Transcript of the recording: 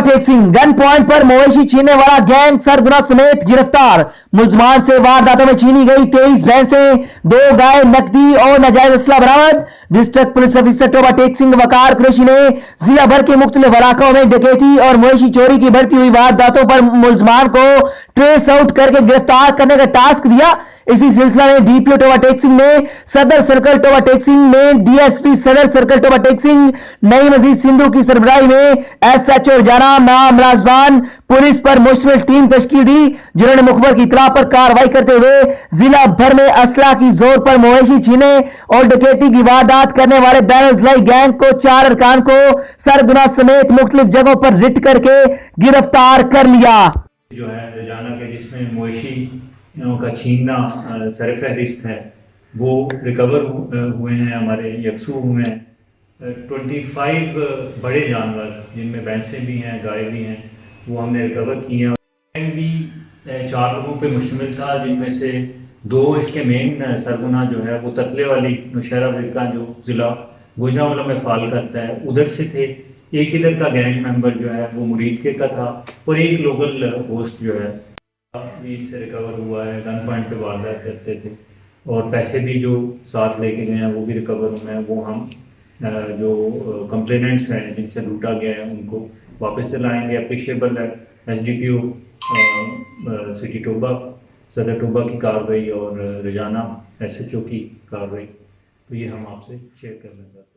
Overtake Singh gun point पर मवेशी छीनने वाला गैंग सरगना समेत गिरफ्तार। मुलजमान से वारदातों में छीनी गई 23 भैंसें, 2 गाय, नकदी और नाजायज असला बरामद। डिस्ट्रिक्ट पुलिस ऑफिसर ओवरटेक सिंह वकार कुरैशी ने जिला भर के मुख्तलिफ इलाकों में डकैती और मवेशी चोरी की बढ़ती हुई वारदातों पर मुलजमान को ट्रेस आउट करके गिरफ्तार करने का टास्क दिया। इसी सिलसिला में डीपीओ ओवरटेक सिंह ने सदर सर्कल ओवरटेक सिंह में डीएसपी सदर सर्कल ओवरटेक सिंह नई मजीद सिंधु की सरबराही में एसएचओ जाना नामराजबान पुलिस पर मुश्तमिल टीम तश्कील दी, जिन्होंने मुखबर की इतला पर कार्रवाई करते हुए जिला भर में असला की जोर पर मवेशी छीने और डकैती की वारदात करने वाले बैरजलाई गैंग को 4 अरकान को सरगुना समेत मुख्तलिफ जगहों पर रिट करके गिरफ्तार कर लिया। जो है रोजाना के जिसमें मवेशी का छीनना सरफहरिस्त है वो रिकवर हुए हैं, हमारे यकसू हुए हैं। 25 बड़े जानवर जिनमें भैंसें भी हैं, गाय भी हैं, वो हमने रिकवर किए हैं। गैंग भी 4 लोगों पे मुश्तमिल था, जिनमें से 2 इसके मेन सरगुना जो है वो तकले वाली नौशहरा विरका जो ज़िला गुजरांवाला में फाल करता है उधर से थे। एक इधर का गैंग मेंबर जो है वो मुरीदके का था और एक लोकल होस्ट जो है वीर से रिकवर हुआ है। गन पॉइंट पे वारदात करते थे और पैसे भी जो साथ लेके गए हैं वो भी रिकवर हुए हैं। वो हम जो कंप्लेनेंट्स हैं जिनसे लूटा गया है उनको वापस दिलाएंगे। अप्रिशिएबल है एसडीपीओ सिटी टोबा, सदर टोबा की कार्रवाई और रजाना एसएचओ की कार्रवाई, तो ये हम आपसे शेयर कर रहे हैं।